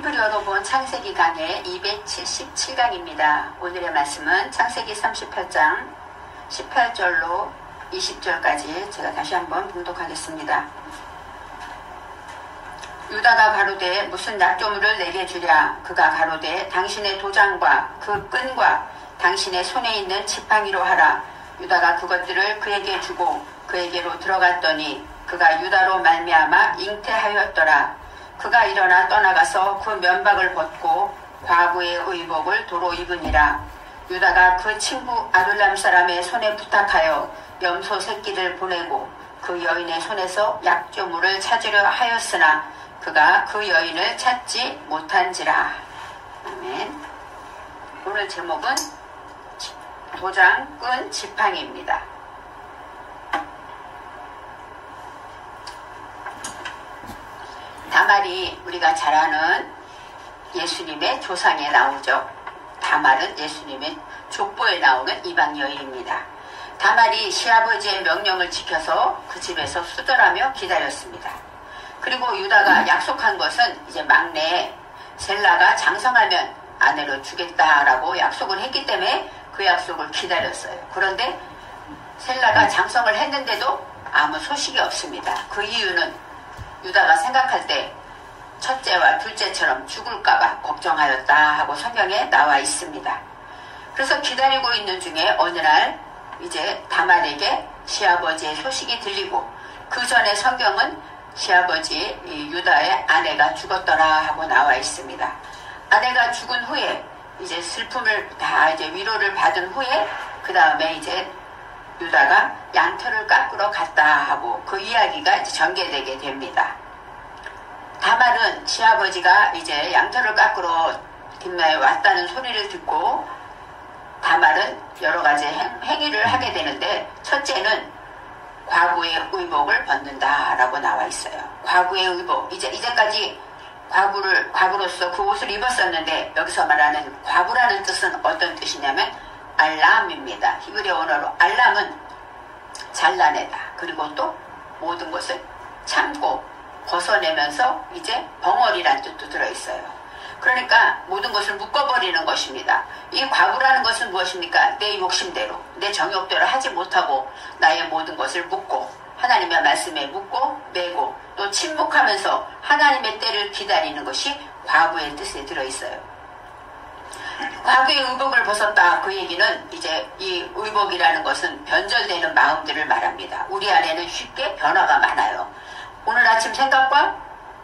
히브리어로 본 창세기 강의 277강입니다. 오늘의 말씀은 창세기 38장 18절로 20절까지 제가 다시 한번 봉독하겠습니다. 유다가 가로되 무슨 약조물을 내게 주랴. 그가 가로되 당신의 도장과 그 끈과 당신의 손에 있는 지팡이로 하라. 유다가 그것들을 그에게 주고 그에게로 들어갔더니 그가 유다로 말미암아 잉태하였더라. 그가 일어나 떠나가서 그 면박을 벗고 과부의 의복을 도로 입으니라. 유다가 그 친구 아둘람 사람의 손에 부탁하여 염소 새끼를 보내고 그 여인의 손에서 약조물을 찾으려 하였으나 그가 그 여인을 찾지 못한지라. 아멘. 오늘 제목은 도장, 끈, 지팡이입니다. 다말이 우리가 잘 아는 예수님의 조상에 나오죠. 다말은 예수님의 족보에 나오는 이방 여인입니다. 다말이 시아버지의 명령을 지켜서 그 집에서 수절하며 기다렸습니다. 그리고 유다가 약속한 것은 이제 막내 셀라가 장성하면 아내로 주겠다라고 약속을 했기 때문에 그 약속을 기다렸어요. 그런데 셀라가 장성을 했는데도 아무 소식이 없습니다. 그 이유는 유다가 생각할 때 첫째와 둘째처럼 죽을까봐 걱정하였다 하고 성경에 나와 있습니다. 그래서 기다리고 있는 중에 어느 날 이제 다말에게 시아버지의 소식이 들리고 그 전에 성경은 시아버지 유다의 아내가 죽었더라 하고 나와 있습니다. 아내가 죽은 후에 이제 슬픔을 다 이제 위로를 받은 후에 그 다음에 이제 유다가 양털을 깎으러 갔다 하고 그 이야기가 이제 전개되게 됩니다. 다말은 시아버지가 이제 양털을 깎으러 뒷마에 왔다는 소리를 듣고 다말은 여러 가지 행위를 하게 되는데 첫째는 과부의 의복을 벗는다라고 나와 있어요. 과부의 의복. 이제까지 과부로서 그 옷을 입었었는데 여기서 말하는 과부라는 뜻은 어떤 뜻이냐면 알람입니다. 히브리어 언어로 알람은 잘라내다. 그리고 또 모든 것을 참고 벗어내면서 이제 벙어리란 뜻도 들어있어요. 그러니까 모든 것을 묶어버리는 것입니다. 이 과부라는 것은 무엇입니까? 내 욕심대로 내 정욕대로 하지 못하고 나의 모든 것을 묶고 하나님의 말씀에 묶고 매고 또 침묵하면서 하나님의 때를 기다리는 것이 과부의 뜻에 들어있어요. 과부의 의복을 벗었다. 그 얘기는 이제 이 의복이라는 것은 변절되는 마음들을 말합니다. 우리 안에는 쉽게 변화가 많아요. 오늘 아침 생각과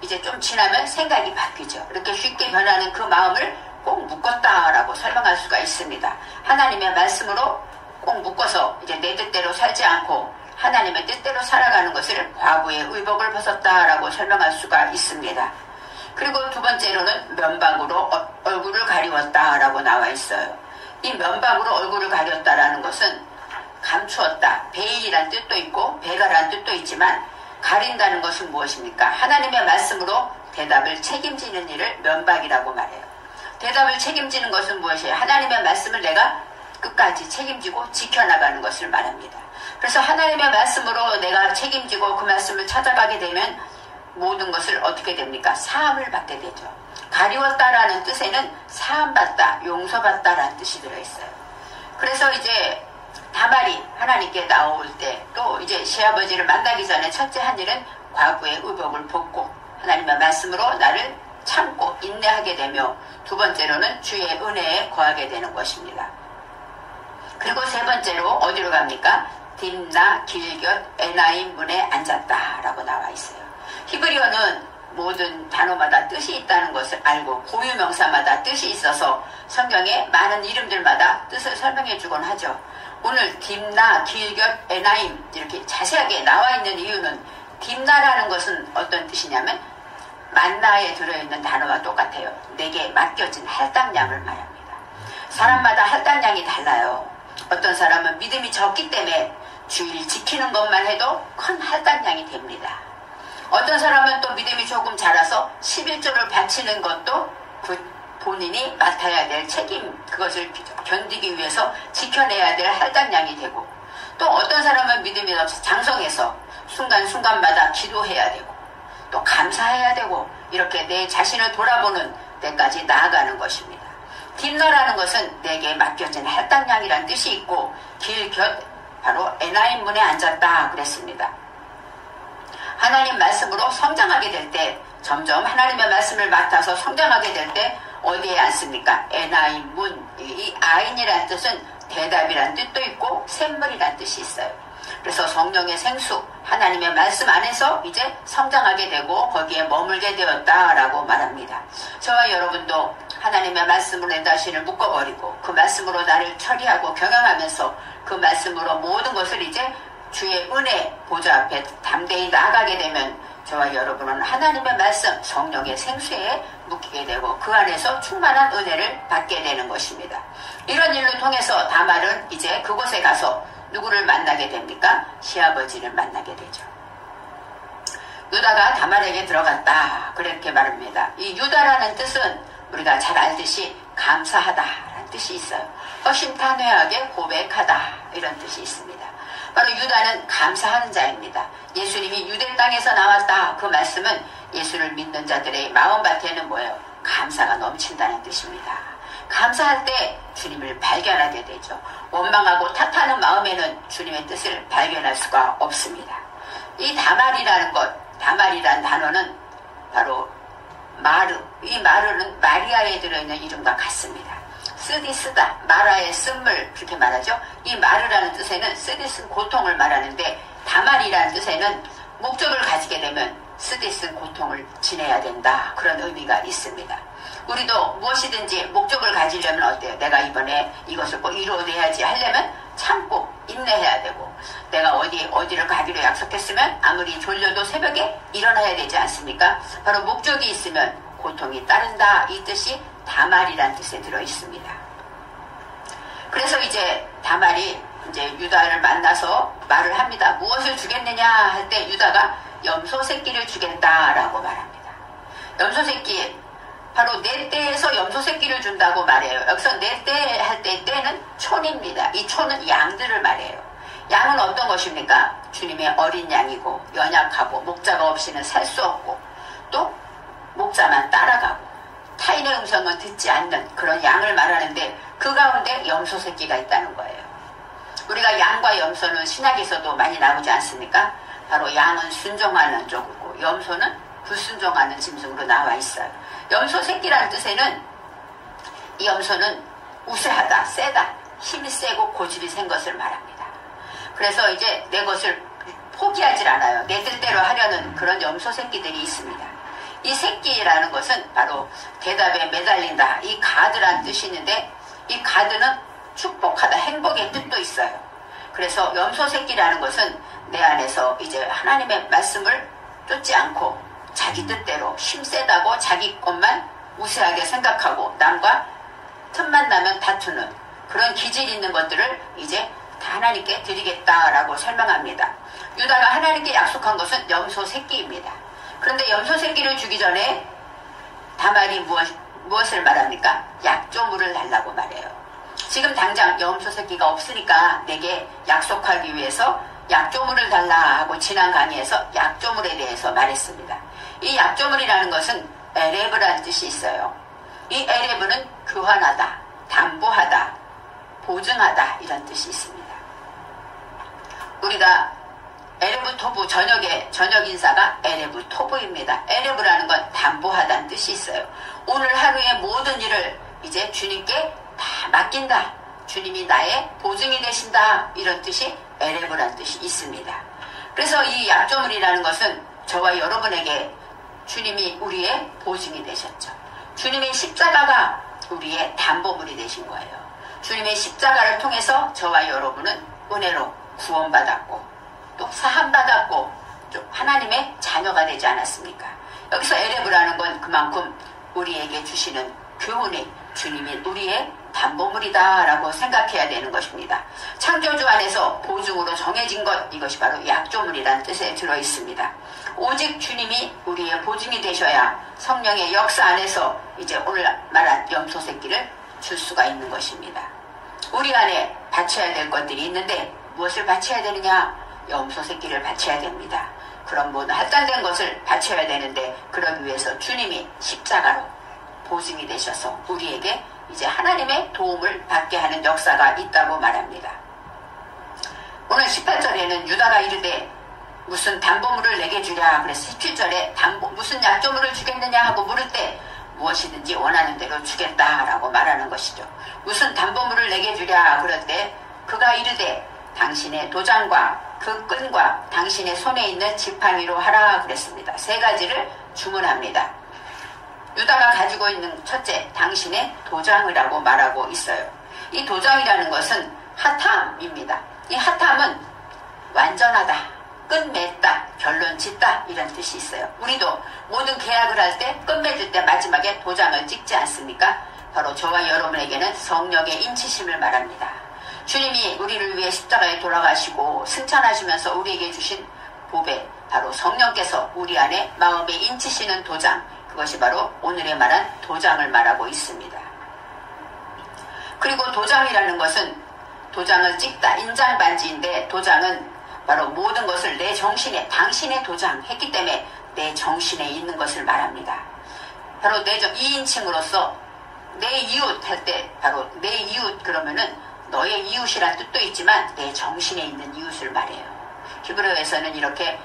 이제 좀 지나면 생각이 바뀌죠. 이렇게 쉽게 변하는 그 마음을 꼭 묶었다라고 설명할 수가 있습니다. 하나님의 말씀으로 꼭 묶어서 이제 내 뜻대로 살지 않고 하나님의 뜻대로 살아가는 것을 과부의 의복을 벗었다라고 설명할 수가 있습니다. 그리고 두 번째로는 면박으로 얼굴을 가리웠다라고 나와 있어요. 이 면박으로 얼굴을 가렸다라는 것은 감추었다. 베일이란 뜻도 있고 배가란 뜻도 있지만 가린다는 것은 무엇입니까? 하나님의 말씀으로 대답을 책임지는 일을 면박이라고 말해요. 대답을 책임지는 것은 무엇이에요? 하나님의 말씀을 내가 끝까지 책임지고 지켜나가는 것을 말합니다. 그래서 하나님의 말씀으로 내가 책임지고 그 말씀을 찾아가게 되면 모든 것을 어떻게 됩니까? 사함을 받게 되죠. 가리웠다라는 뜻에는 사함받다, 용서받다라는 뜻이 들어있어요. 그래서 이제 다말이 하나님께 나올 때 또 이제 시아버지를 만나기 전에 첫째 한 일은 과부의 의복을 벗고 하나님의 말씀으로 나를 참고 인내하게 되며 두 번째로는 주의 은혜에 거하게 되는 것입니다. 그리고 세 번째로 어디로 갑니까? 딥나 길곁 에나임 문에 앉았다라고 나와 있어요. 히브리어는 모든 단어마다 뜻이 있다는 것을 알고 고유명사마다 뜻이 있어서 성경에 많은 이름들마다 뜻을 설명해 주곤 하죠. 오늘 딥나 길곁 에나임 이렇게 자세하게 나와 있는 이유는 딥나라는 것은 어떤 뜻이냐면 만나에 들어있는 단어와 똑같아요. 내게 맡겨진 할당량을 말합니다. 사람마다 할당량이 달라요. 어떤 사람은 믿음이 적기 때문에 주일 지키는 것만 해도 큰 할당량이 됩니다. 어떤 사람은 또 믿음이 조금 자라서 11조를 바치는 것도 그 본인이 맡아야 될 책임, 그것을 견디기 위해서 지켜내야 될 할당량이 되고, 또 어떤 사람은 믿음이 장성해서 순간순간마다 기도해야 되고 또 감사해야 되고 이렇게 내 자신을 돌아보는 때까지 나아가는 것입니다. 딥너라는 것은 내게 맡겨진 할당량이란 뜻이 있고 길 곁 바로 에나임 문에 앉았다 그랬습니다. 하나님 말씀으로 성장하게 될 때 점점 하나님의 말씀을 맡아서 성장하게 될 때 어디에 앉습니까? 에나임 문. 이 아인이라는 뜻은 대답이란 뜻도 있고 샘물이란 뜻이 있어요. 그래서 성령의 생수 하나님의 말씀 안에서 이제 성장하게 되고 거기에 머물게 되었다라고 말합니다. 저와 여러분도 하나님의 말씀으로 내 자신을 묶어버리고 그 말씀으로 나를 처리하고 경영하면서 그 말씀으로 모든 것을 이제 주의 은혜 보좌 앞에 담대히 나아가게 되면 저와 여러분은 하나님의 말씀 성령의 생수에 묶이게 되고 그 안에서 충만한 은혜를 받게 되는 것입니다. 이런 일로 통해서 다말은 이제 그곳에 가서 누구를 만나게 됩니까? 시아버지를 만나게 되죠. 유다가 다말에게 들어갔다 그렇게 말합니다. 이 유다라는 뜻은 우리가 잘 알듯이 감사하다라는 뜻이 있어요. 허심탄회하게 고백하다 이런 뜻이 있습니다. 바로 유다는 감사하는 자입니다. 예수님이 유대 땅에서 나왔다 그 말씀은 예수를 믿는 자들의 마음밭에는 뭐예요? 감사가 넘친다는 뜻입니다. 감사할 때 주님을 발견하게 되죠. 원망하고 탓하는 마음에는 주님의 뜻을 발견할 수가 없습니다. 이 다말이라는 것, 다말이라는 단어는 바로 마르, 이 마르는 마리아에 들어있는 이름과 같습니다. 쓰디 쓰다, 마라의 쓴물 그렇게 말하죠. 이 마르라는 뜻에는 쓰디 쓴 고통을 말하는데 다말이라는 뜻에는 목적을 가지게 되면 쓰디 쓴 고통을 지내야 된다 그런 의미가 있습니다. 우리도 무엇이든지 목적을 가지려면 어때요? 내가 이번에 이것을 꼭 이루어내야지 하려면 참고 인내해야 되고 내가 어디를 가기로 약속했으면 아무리 졸려도 새벽에 일어나야 되지 않습니까? 바로 목적이 있으면 고통이 따른다 이 뜻이 다말이란 뜻에 들어 있습니다. 그래서 이제 다말이 이제 유다를 만나서 말을 합니다. 무엇을 주겠느냐 할 때 유다가 염소 새끼를 주겠다라고 말합니다. 염소 새끼 바로 내 떼에서 염소 새끼를 준다고 말해요. 여기서 내 떼 할 때 떼는 촌입니다. 이 촌은 양들을 말해요. 양은 어떤 것입니까? 주님의 어린 양이고 연약하고 목자가 없이는 살 수 없고 또 목자만 따라가고 타인의 음성은 듣지 않는 그런 양을 말하는데 그 가운데 염소 새끼가 있다는 거예요. 우리가 양과 염소는 신약에서도 많이 나오지 않습니까? 바로 양은 순종하는 쪽이고 염소는 불순종하는 짐승으로 나와 있어요. 염소 새끼라는 뜻에는 이 염소는 우세하다, 세다, 힘이 세고 고집이 센 것을 말합니다. 그래서 이제 내 것을 포기하지 않아요. 내 뜻대로 하려는 그런 염소 새끼들이 있습니다. 이 새끼라는 것은 바로 대답에 매달린다. 이 가드라는 뜻이 있는데 이 가드는 축복하다, 행복의 뜻도 있어요. 그래서 염소 새끼라는 것은 내 안에서 이제 하나님의 말씀을 쫓지 않고 자기 뜻대로 힘세다고 자기 것만 우세하게 생각하고 남과 틈만 나면 다투는 그런 기질 있는 것들을 이제 다 하나님께 드리겠다라고 설명합니다. 유다가 하나님께 약속한 것은 염소 새끼입니다. 그런데 염소 새끼를 주기 전에 다말이 무엇을 말합니까? 약조물을 달라고 말해요. 지금 당장 염소 새끼가 없으니까 내게 약속하기 위해서 약조물을 달라 하고 지난 강의에서 약조물에 대해서 말했습니다. 이 약조물이라는 것은 에레브라는 뜻이 있어요. 이 에레브는 교환하다, 담보하다, 보증하다 이런 뜻이 있습니다. 우리가 에레브 토부 저녁 인사가 에레브 토부입니다. 에레브라는 건 담보하다는 뜻이 있어요. 오늘 하루의 모든 일을 이제 주님께 다 맡긴다. 주님이 나의 보증이 되신다. 이런 뜻이 에레브라는 뜻이 있습니다. 그래서 이 약조물이라는 것은 저와 여러분에게 주님이 우리의 보증이 되셨죠. 주님의 십자가가 우리의 담보물이 되신 거예요. 주님의 십자가를 통해서 저와 여러분은 은혜로 구원받았고 또 사함받았고 또 하나님의 자녀가 되지 않았습니까? 여기서 에레브라는 건 그만큼 우리에게 주시는 교훈이 주님이 우리의 담보물이다 라고 생각해야 되는 것입니다. 창조주 안에서 보증으로 정해진 것 이것이 바로 약조물이라는 뜻에 들어있습니다. 오직 주님이 우리의 보증이 되셔야 성령의 역사 안에서 이제 오늘 말한 염소 새끼를 줄 수가 있는 것입니다. 우리 안에 바쳐야 될 것들이 있는데 무엇을 바쳐야 되느냐? 염소 새끼를 바쳐야 됩니다. 그런 모든 할당된 것을 바쳐야 되는데 그러기 위해서 주님이 십자가로 보증이 되셔서 우리에게 이제 하나님의 도움을 받게 하는 역사가 있다고 말합니다. 오늘 18절에는 유다가 이르되 무슨 담보물을 내게 주랴. 그래서 17절에 무슨 약조물을 주겠느냐 하고 물을 때 무엇이든지 원하는 대로 주겠다라고 말하는 것이죠. 무슨 담보물을 내게 주랴. 그럴 때 그가 이르되 당신의 도장과 그 끈과 당신의 손에 있는 지팡이로 하라 그랬습니다. 세 가지를 주문합니다. 유다가 가지고 있는 첫째, 당신의 도장이라고 말하고 있어요. 이 도장이라는 것은 하탐입니다. 이 하탐은 완전하다, 끝맺다, 결론 짓다 이런 뜻이 있어요. 우리도 모든 계약을 할 때 끝맺을 때 마지막에 도장을 찍지 않습니까? 바로 저와 여러분에게는 성령의 인치심을 말합니다. 주님이 우리를 위해 십자가에 돌아가시고 승천하시면서 우리에게 주신 보배, 바로 성령께서 우리 안에 마음에 인치시는 도장, 그것이 바로 오늘의 말한 도장을 말하고 있습니다. 그리고 도장이라는 것은 도장을 찍다, 인장반지인데 도장은 바로 모든 것을 내 정신에, 당신의 도장 했기 때문에 내 정신에 있는 것을 말합니다. 바로 내 2인칭으로서 내 이웃 할 때 바로 내 이웃 그러면은 너의 이웃이란 뜻도 있지만 내 정신에 있는 이웃을 말해요. 히브리어에서는 이렇게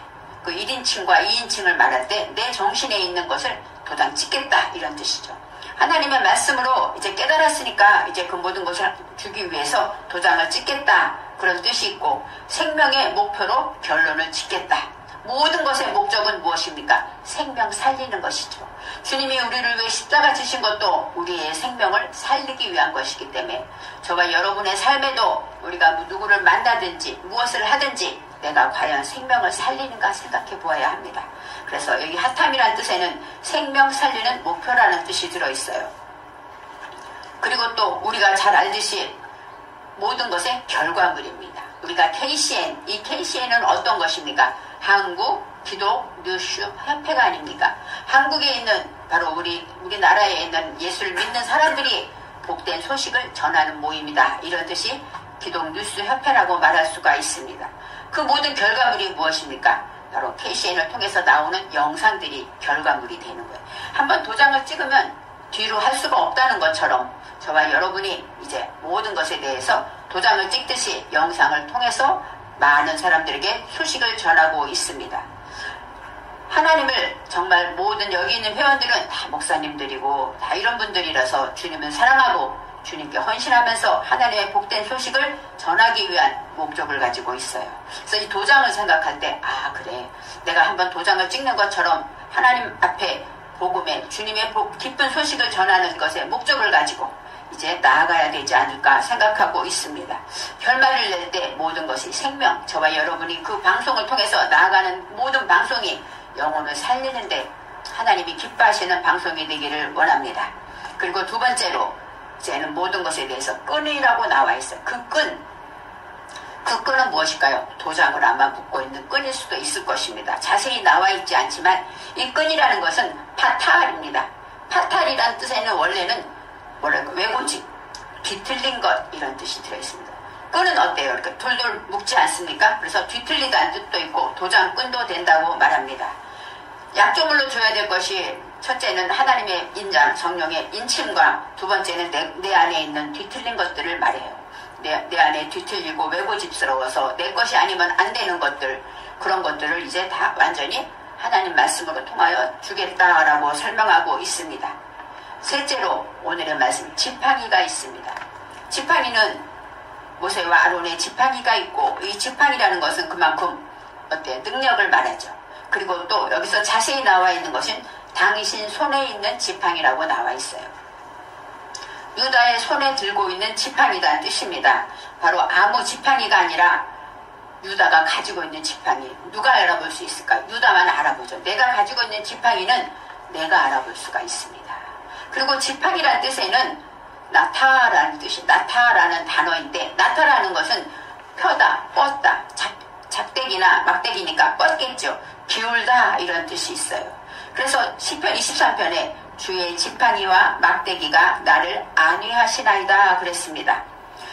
그 1인칭과 2인칭을 말할 때 내 정신에 있는 것을 도장 찍겠다 이런 뜻이죠. 하나님의 말씀으로 이제 깨달았으니까 이제 그 모든 것을 주기 위해서 도장을 찍겠다 그런 뜻이 있고, 생명의 목표로 결론을 짓겠다. 모든 것의 목적은 무엇입니까? 생명 살리는 것이죠. 주님이 우리를 위해 십자가 지신 것도 우리의 생명을 살리기 위한 것이기 때문에 저와 여러분의 삶에도 우리가 누구를 만나든지 무엇을 하든지 내가 과연 생명을 살리는가 생각해 보아야 합니다. 그래서 여기 하탐이라는 뜻에는 생명 살리는 목표라는 뜻이 들어있어요. 그리고 또 우리가 잘 알듯이 모든 것의 결과물입니다. 우리가 KCN, 이 KCN은 어떤 것입니까? 한국 기독 뉴스 협회가 아닙니까? 한국에 있는 바로 우리나라에 있는 예수를 믿는 사람들이 복된 소식을 전하는 모임이다. 이런 뜻이 기독 뉴스 협회라고 말할 수가 있습니다. 그 모든 결과물이 무엇입니까? 바로 KCN을 통해서 나오는 영상들이 결과물이 되는 거예요. 한번 도장을 찍으면 뒤로 할 수가 없다는 것처럼 저와 여러분이 이제 모든 것에 대해서 도장을 찍듯이 영상을 통해서 많은 사람들에게 소식을 전하고 있습니다. 하나님을 정말 모든 여기 있는 회원들은 다 목사님들이고 다 이런 분들이라서 주님을 사랑하고 주님께 헌신하면서 하나님의 복된 소식을 전하기 위한 목적을 가지고 있어요. 그래서 이 도장을 생각할 때 그래, 내가 한번 도장을 찍는 것처럼 하나님 앞에 복음의 주님의 기쁜 소식을 전하는 것에 목적을 가지고 이제 나아가야 되지 않을까 생각하고 있습니다. 결말을 낼 때 모든 것이 생명, 저와 여러분이 그 방송을 통해서 나아가는 모든 방송이 영혼을 살리는데 하나님이 기뻐하시는 방송이 되기를 원합니다. 그리고 두 번째로 이제는 모든 것에 대해서 끈이라고 나와 있어요. 그 끈은 무엇일까요? 도장을 아마 묶고 있는 끈일 수도 있을 것입니다. 자세히 나와 있지 않지만 이 끈이라는 것은 파탈입니다. 파탈이란 뜻에는 원래는 왜고집, 뒤틀린 것 이런 뜻이 들어있습니다. 끈은 어때요? 이렇게 돌돌 묶지 않습니까? 그래서 뒤틀리다는 뜻도 있고 도장 끈도 된다고 말합니다. 약조물로 줘야 될 것이 첫째는 하나님의 인장, 성령의 인침과 두 번째는 내 안에 있는 뒤틀린 것들을 말해요. 내 안에 뒤틀리고 왜고집스러워서 내 것이 아니면 안 되는 것들, 그런 것들을 이제 다 완전히 하나님 말씀으로 통하여 주겠다라고 설명하고 있습니다. 셋째로 오늘의 말씀, 지팡이가 있습니다. 지팡이는 모세와 아론의 지팡이가 있고 이 지팡이라는 것은 그만큼 능력을 말하죠. 그리고 또 여기서 자세히 나와 있는 것은 당신 손에 있는 지팡이라고 나와 있어요. 유다의 손에 들고 있는 지팡이라는 뜻입니다. 바로 아무 지팡이가 아니라 유다가 가지고 있는 지팡이. 누가 알아볼 수 있을까? 유다만 알아보죠. 내가 가지고 있는 지팡이는 내가 알아볼 수가 있습니다. 그리고 지팡이라는 뜻에는 나타라는 뜻이, 나타라는 단어인데, 나타라는 것은 펴다, 뻗다, 작대기나 막대기니까 뻗겠죠. 기울다 이런 뜻이 있어요. 그래서 시편 23편에 주의 지팡이와 막대기가 나를 안위하시나이다 그랬습니다.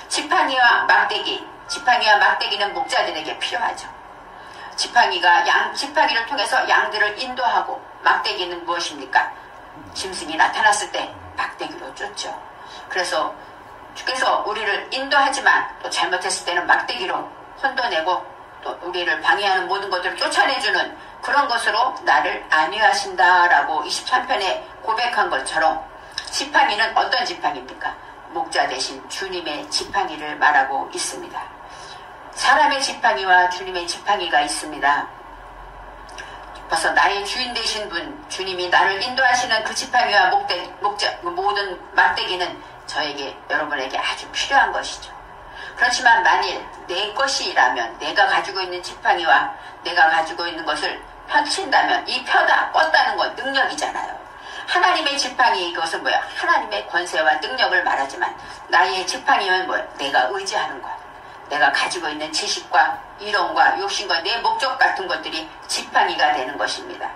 지팡이와 막대기는 목자들에게 필요하죠. 지팡이를 통해서 양들을 인도하고, 막대기는 무엇입니까? 짐승이 나타났을 때 막대기로 쫓죠. 그래서 주께서 우리를 인도하지만 또 잘못했을 때는 막대기로 혼도내고 또 우리를 방해하는 모든 것들을 쫓아내주는 그런 것으로 나를 안위하신다라고 23편에 고백한 것처럼 지팡이는 어떤 지팡이입니까? 목자 대신 주님의 지팡이를 말하고 있습니다. 사람의 지팡이와 주님의 지팡이가 있습니다. 벌써 나의 주인 되신 분, 주님이 나를 인도하시는 그 지팡이와 목자, 모든 막대기는 저에게, 여러분에게 아주 필요한 것이죠. 그렇지만 만일 내 것이라면, 내가 가지고 있는 지팡이와 내가 가지고 있는 것을 펼친다면, 이 펴다, 뻗다는 건 능력이잖아요. 하나님의 지팡이, 이것은 뭐야? 하나님의 권세와 능력을 말하지만, 나의 지팡이는 뭐야? 내가 의지하는 것, 내가 가지고 있는 지식과 이론과 욕심과 내 목적 같은 것들이 지팡이가 되는 것입니다.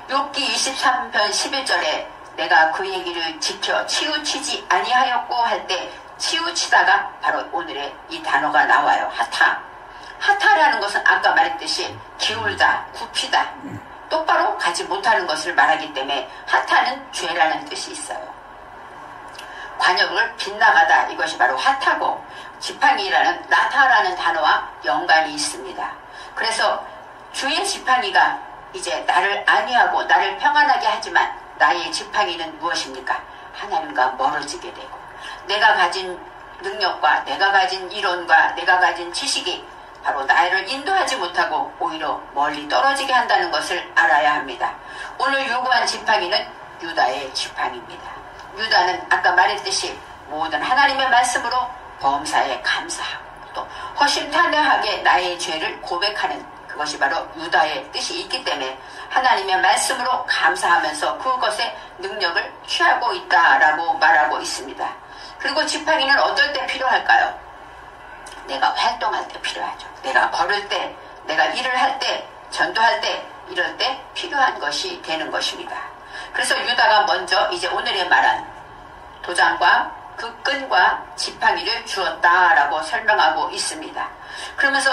욥기 23편 11절에 내가 그 얘기를 지켜 치우치지 아니하였고 할 때 치우치다가 바로 오늘의 이 단어가 나와요. 하타. 하타라는 것은 아까 말했듯이 기울다, 굽히다, 똑바로 가지 못하는 것을 말하기 때문에 하타는 죄라는 뜻이 있어요. 관역을 빗나가다, 이것이 바로 하타고, 지팡이라는 나타라는 단어와 연관이 있습니다. 그래서 주의 지팡이가 이제 나를 안위하고 나를 평안하게 하지만, 나의 지팡이는 무엇입니까? 하나님과 멀어지게 되고, 내가 가진 능력과 내가 가진 이론과 내가 가진 지식이 바로 나를 인도하지 못하고 오히려 멀리 떨어지게 한다는 것을 알아야 합니다. 오늘 요구한 지팡이는 유다의 지팡이입니다. 유다는 아까 말했듯이 모든 하나님의 말씀으로 범사에 감사하고 또 허심탄회하게 나의 죄를 고백하는, 그것이 바로 유다의 뜻이 있기 때문에 하나님의 말씀으로 감사하면서 그것의 능력을 취하고 있다라고 말하고 있습니다. 그리고 지팡이는 어떨 때 필요할까요? 내가 활동할 때 필요하죠. 내가 걸을 때, 내가 일을 할 때, 전도할 때, 이럴 때 필요한 것이 되는 것입니다. 그래서 유다가 먼저 이제 오늘의 말한 도장과 그 끈과 지팡이를 주었다라고 설명하고 있습니다. 그러면서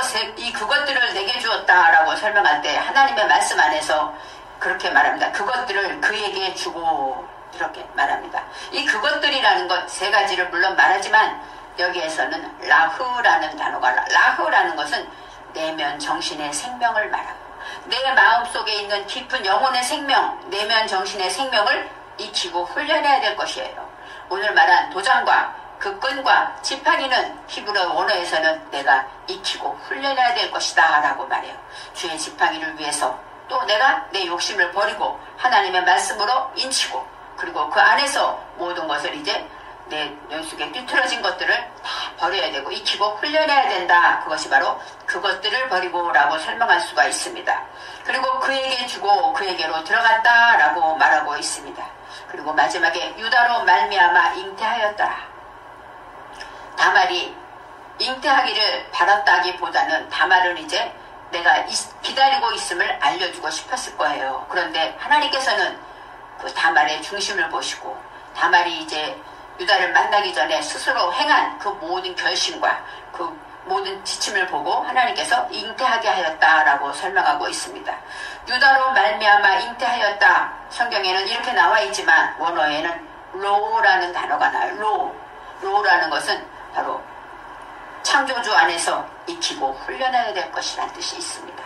그것들을 내게 주었다라고 설명할 때 하나님의 말씀 안에서 그렇게 말합니다. 그것들을 그에게 주고, 이렇게 말합니다. 이 그것들이라는 것 세 가지를 물론 말하지만 여기에서는 라흐라는 단어가, 라흐라는 것은 내면 정신의 생명을 말하고 내 마음속에 있는 깊은 영혼의 생명, 내면 정신의 생명을 익히고 훈련해야 될 것이에요. 오늘 말한 도장과 그 끈과 지팡이는 히브리 원어에서는 내가 익히고 훈련해야 될 것이다 라고 말해요. 주의 지팡이를 위해서 또 내가 내 욕심을 버리고 하나님의 말씀으로 인치고, 그리고 그 안에서 모든 것을 이제 내 연속에 뒤틀어진 것들을 다 버려야 되고 익히고 훈련해야 된다. 그것이 바로 그것들을 버리고 라고 설명할 수가 있습니다. 그리고 그에게 주고 그에게로 들어갔다 라고 말하고 있습니다. 그리고 마지막에 유다로 말미암아 잉태하였더라. 다말이 잉태하기를 바랐다기보다는 다말은 이제 내가 기다리고 있음을 알려주고 싶었을 거예요. 그런데 하나님께서는 그 다말의 중심을 보시고 다말이 이제 유다를 만나기 전에 스스로 행한 그 모든 결심과 그 모든 지침을 보고 하나님께서 잉태하게 하였다라고 설명하고 있습니다. 유다로 말미암아 잉태하였다. 성경에는 이렇게 나와 있지만 원어에는 로라는 단어가 나와요. 로라는 것은 바로 창조주 안에서 익히고 훈련해야 될 것이라는 뜻이 있습니다.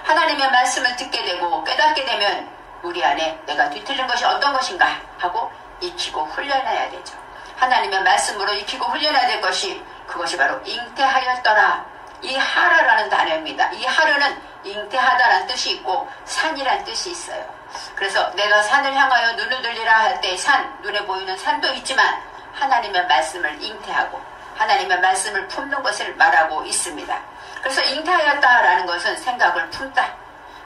하나님의 말씀을 듣게 되고 깨닫게 되면 우리 안에 내가 뒤틀린 것이 어떤 것인가 하고 익히고 훈련해야 되죠. 하나님의 말씀으로 익히고 훈련해야 될 것이, 그것이 바로 잉태하였더라. 이 하라라는 단어입니다. 이 하르는 잉태하다라는 뜻이 있고 산이라는 뜻이 있어요. 그래서 내가 산을 향하여 눈을 들리라 할 때 산, 눈에 보이는 산도 있지만 하나님의 말씀을 잉태하고 하나님의 말씀을 품는 것을 말하고 있습니다. 그래서 잉태하였다라는 것은 생각을 품다.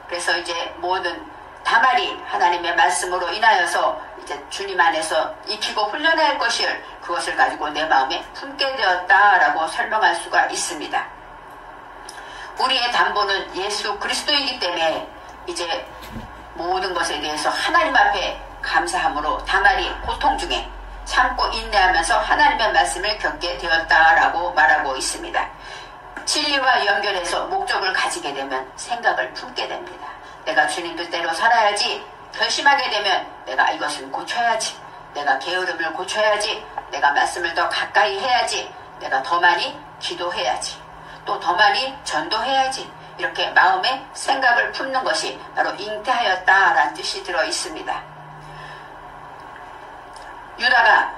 그래서 이제 모든 다말이 하나님의 말씀으로 인하여서 이제 주님 안에서 익히고 훈련할 것을, 그것을 가지고 내 마음에 품게 되었다라고 설명할 수가 있습니다. 우리의 담보는 예수 그리스도이기 때문에 이제 모든 것에 대해서 하나님 앞에 감사함으로 다말이 고통 중에 참고 인내하면서 하나님의 말씀을 겪게 되었다라고 말하고 있습니다. 진리와 연결해서 목적을 가지게 되면 생각을 품게 됩니다. 내가 주님 뜻대로 살아야지, 결심하게 되면 내가 이것은 고쳐야지, 내가 게으름을 고쳐야지, 내가 말씀을 더 가까이 해야지, 내가 더 많이 기도해야지, 또 더 많이 전도해야지, 이렇게 마음에 생각을 품는 것이 바로 잉태하였다라는 뜻이 들어 있습니다. 유다가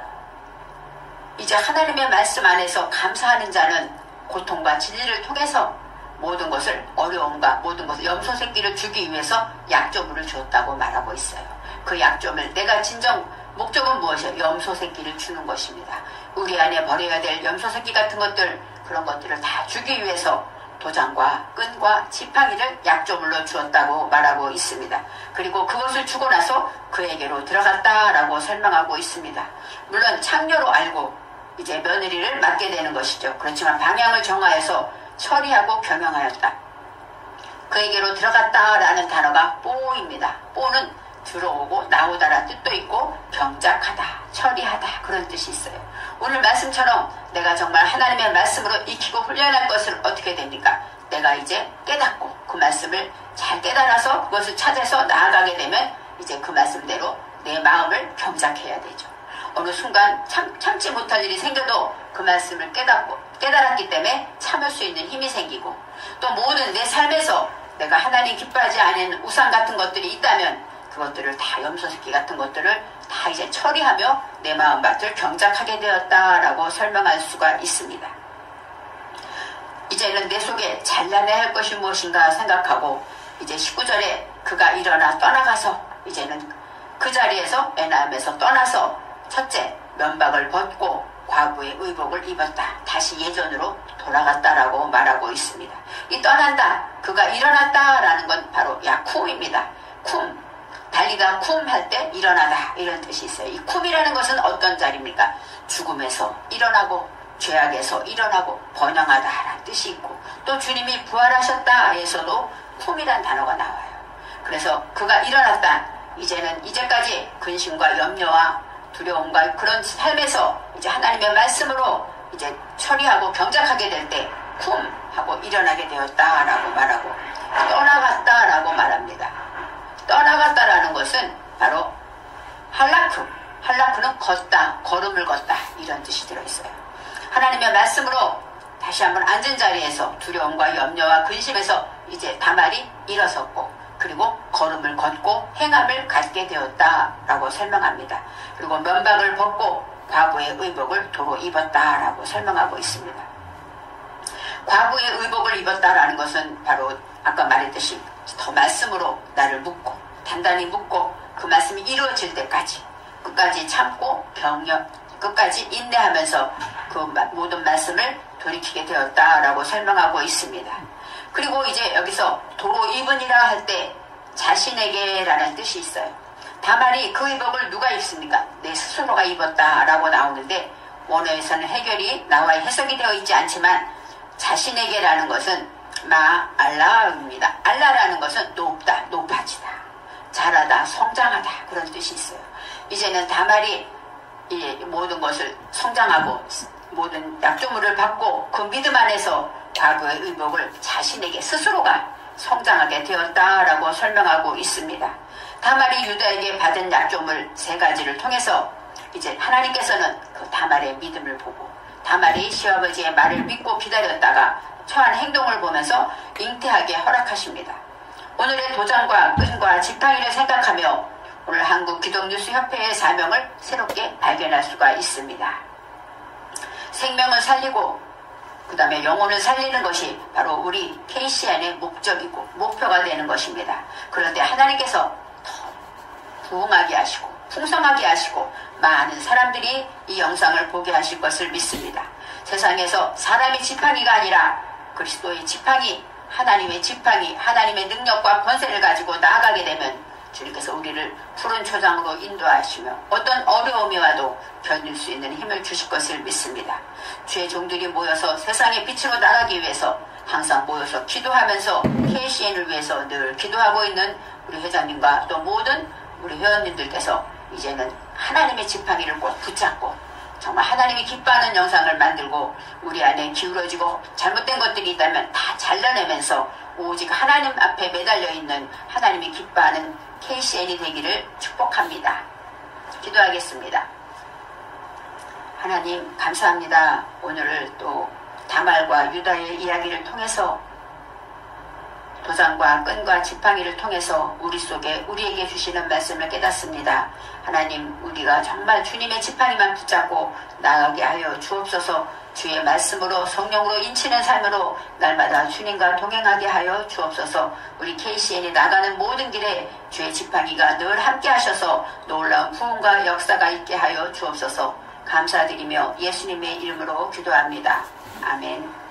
이제 하나님의 말씀 안에서 감사하는 자는 고통과 진리를 통해서 모든 것을, 어려움과 모든 것을, 염소 새끼를 주기 위해서 약조물을 주었다고 말하고 있어요. 그 약조물, 내가 진정 목적은 무엇이에요? 염소 새끼를 주는 것입니다. 우리 안에 버려야 될 염소 새끼 같은 것들, 그런 것들을 다 주기 위해서 도장과 끈과 지팡이를 약조물로 주었다고 말하고 있습니다. 그리고 그것을 주고 나서 그에게로 들어갔다라고 설명하고 있습니다. 물론 창녀로 알고 이제 며느리를 맡게 되는 것이죠. 그렇지만 방향을 정하여서 처리하고 겸용하였다. 그에게로 들어갔다라는 단어가 뽀입니다. 뽀는 들어오고 나오다라는 뜻도 있고 경작하다, 처리하다, 그런 뜻이 있어요. 오늘 말씀처럼 내가 정말 하나님의 말씀으로 익히고 훈련할 것을 어떻게 됩니까? 내가 이제 깨닫고 그 말씀을 잘 깨달아서 그것을 찾아서 나아가게 되면 이제 그 말씀대로 내 마음을 경작해야 되죠. 어느 순간 참지 못할 일이 생겨도 그 말씀을 깨달았기 때문에 참을 수 있는 힘이 생기고, 또 모든 내 삶에서 내가 하나님 기뻐하지 않는 우상 같은 것들이 있다면 그것들을 다, 염소새끼 같은 것들을 다 이제 처리하며 내 마음밭을 경작하게 되었다라고 설명할 수가 있습니다. 이제는 내 속에 잘라내야 할 것이 무엇인가 생각하고 이제 19절에 그가 일어나 떠나가서 이제는 그 자리에서 에나임에서 떠나서 첫째 면박을 벗고 과부의 의복을 입었다. 다시 예전으로 돌아갔다라고 말하고 있습니다. 이 떠난다, 그가 일어났다라는 건 바로 야쿰입니다. 쿰, 달리다 쿰 할 때 일어나다, 이런 뜻이 있어요. 이 쿰이라는 것은 어떤 자리입니까? 죽음에서 일어나고 죄악에서 일어나고 번영하다라는 뜻이 있고, 또 주님이 부활하셨다에서도 쿰이란 단어가 나와요. 그래서 그가 일어났다, 이제까지 근심과 염려와 두려움과 그런 삶에서 이제 하나님의 말씀으로 이제 처리하고 경작하게 될 때 쿰 하고 일어나게 되었다라고 말하고, 떠나갔다라고 말합니다. 떠나갔다라는 것은 바로 할라크는 걷다, 걸음을 걷다, 이런 뜻이 들어있어요. 하나님의 말씀으로 다시 한번 앉은 자리에서 두려움과 염려와 근심에서 이제 다말이 일어섰고, 그리고 걸음을 걷고 행함을 갖게 되었다라고 설명합니다. 그리고 면박을 벗고 과부의 의복을 도로 입었다라고 설명하고 있습니다. 과부의 의복을 입었다라는 것은 바로 아까 말했듯이 더 말씀으로 나를 묶고 단단히 묶고 그 말씀이 이루어질 때까지 끝까지 참고 끝까지 인내하면서 그 모든 말씀을 돌이키게 되었다라고 설명하고 있습니다. 그리고 이제 여기서 도로 입은이라 할 때 자신에게 라는 뜻이 있어요. 다말이 그 의복을 누가 입습니까? 내 스스로가 입었다라고 나오는데 원어에서는 해석이 되어 있지 않지만 자신에게 라는 것은 알라입니다. 알라라는 것은 높다, 높아지다, 자라다, 성장하다, 그런 뜻이 있어요. 이제는 다말이 모든 것을 성장하고 모든 약조물을 받고 그 믿음 안에서 과부의 의복을 자신에게 스스로가 성장하게 되었다라고 설명하고 있습니다. 다말이 유다에게 받은 약조물 3가지를 통해서 이제 하나님께서는 그 다말의 믿음을 보고 다말이 시아버지의 말을 믿고 기다렸다가 처한 행동을 보면서 잉태하게 허락하십니다. 오늘의 도장과 끈과 지팡이를 생각하며 오늘 한국기독뉴스협회의 사명을 새롭게 발견할 수가 있습니다. 생명을 살리고 그 다음에 영혼을 살리는 것이 바로 우리 KCN의 목적이고 목표가 되는 것입니다. 그런데 하나님께서 더 부흥하게 하시고 풍성하게 하시고 많은 사람들이 이 영상을 보게 하실 것을 믿습니다. 세상에서 사람의 지팡이가 아니라 그리스도의 지팡이, 하나님의 지팡이, 하나님의 능력과 권세를 가지고 나아가게 되면 주님께서 우리를 푸른 초장으로 인도하시며 어떤 어려움이 와도 견딜 수 있는 힘을 주실 것을 믿습니다. 주의 종들이 모여서 세상의 빛으로 나가기 위해서 항상 모여서 기도하면서 KCN을 위해서 늘 기도하고 있는 우리 회장님과 또 모든 우리 회원님들께서 이제는 하나님의 지팡이를 꼭 붙잡고 정말 하나님이 기뻐하는 영상을 만들고 우리 안에 기울어지고 잘못된 것들이 있다면 다 잘라내면서 오직 하나님 앞에 매달려 있는 하나님이 기뻐하는 KCN이 되기를 축복합니다. 기도하겠습니다. 하나님 감사합니다. 오늘을 또 다말과 유다의 이야기를 통해서 도장과 끈과 지팡이를 통해서 우리에게 주시는 말씀을 깨닫습니다. 하나님, 우리가 정말 주님의 지팡이만 붙잡고 나아가게 하여 주옵소서. 주의 말씀으로 성령으로 인치는 삶으로 날마다 주님과 동행하게 하여 주옵소서. 우리 KCN이 나가는 모든 길에 주의 지팡이가 늘 함께 하셔서 놀라운 부흥과 역사가 있게 하여 주옵소서. 감사드리며 예수님의 이름으로 기도합니다. 아멘.